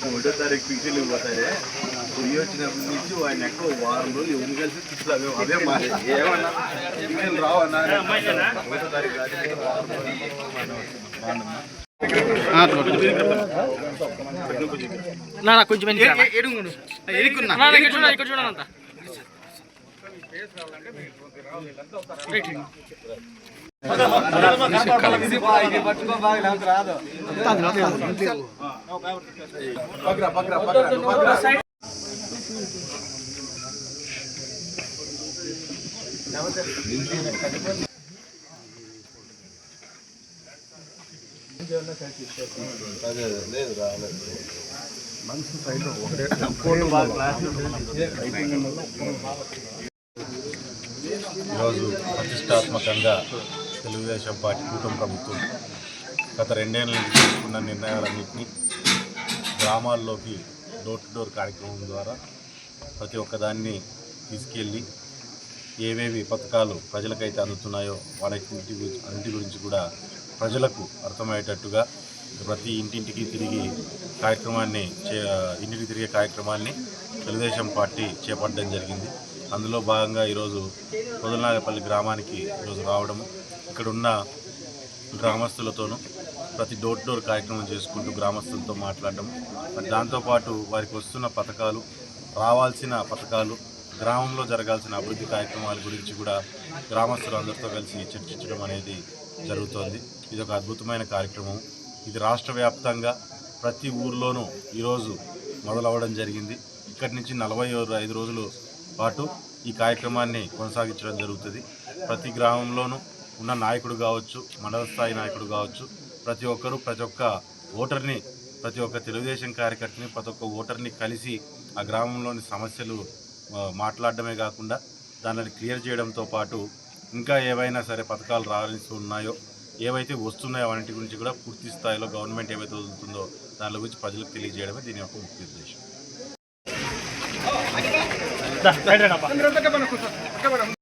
ఒకటో తారీఖు పిక్చర్లు పోతాయి పొయ్యి వచ్చినప్పటి నుంచి వాడిని ఎక్కువ వారం రోజులు ఎవరు కలిసి పిక్చర్లు అవే మారే ఏమన్నా పిక్చర్లు రావన్నా ఒకటో తారీఖు కొంచెం లేదు రాలేదు మనసు సైడ్లో ఒకటే ఈరోజు ప్రతిష్టాత్మకంగా తెలుగుదేశం పార్టీ కూటమి ప్రభుత్వం గత 2 ఏళ్ల నుంచి తీసుకున్న నిర్ణయాలన్నింటినీ గ్రామాల్లోకి డోర్ టు డోర్ కార్యక్రమం ద్వారా ప్రతి ఒక్కదాన్ని తీసుకెళ్ళి ఏవేవి పథకాలు ప్రజలకైతే అందుతున్నాయో అన్నింటి గురించి కూడా ప్రజలకు అర్థమయ్యేటట్టుగా ప్రతి ఇంటింటికి తిరిగే కార్యక్రమాన్ని తెలుగుదేశం పార్టీ చేపట్టడం జరిగింది. అందులో భాగంగా ఈరోజు పొదలనాగపల్లి గ్రామానికి ఈరోజు రావడము, ఇక్కడ ఉన్న గ్రామస్తులతోనూ ప్రతి డోర్ టు డోర్ కార్యక్రమం చేసుకుంటూ గ్రామస్తులతో మాట్లాడడం, దాంతోపాటు వారికి వస్తున్న పథకాలు, రావాల్సిన పథకాలు, గ్రామంలో జరగాల్సిన అభివృద్ధి కార్యక్రమాల గురించి కూడా గ్రామస్తులందరితో కలిసి చర్చించడం అనేది జరుగుతోంది. ఇది ఒక అద్భుతమైన కార్యక్రమం. ఇది రాష్ట్ర వ్యాప్తంగా ప్రతి ఊర్లోనూ ఈరోజు మొదలవ్వడం జరిగింది. ఇక్కడి నుంచి 45 రోజుల పాటు ఈ కార్యక్రమాన్ని కొనసాగించడం జరుగుతుంది. ప్రతి గ్రామంలోనూ ఉన్న నాయకుడు కావచ్చు, మండల స్థాయి నాయకుడు కావచ్చు, ప్రతి ఒక్కరూ ప్రతి ఒక్క ఓటర్ని, ప్రతి ఒక్క తెలుగుదేశం కార్యకర్తని, ప్రతి ఒక్క ఓటర్ని కలిసి ఆ గ్రామంలోని సమస్యలు మాట్లాడడమే కాకుండా దానిని క్లియర్ చేయడంతో పాటు ఇంకా ఏవైనా సరే పథకాలు రావాల్సి ఉన్నాయో, ఏవైతే వస్తున్నాయో వాటి గురించి కూడా పూర్తి స్థాయిలో గవర్నమెంట్ ఏవైతే వదులుతుందో దాని గురించి ప్రజలకు తెలియజేయడమే దీని యొక్క ముఖ్య ఉద్దేశం.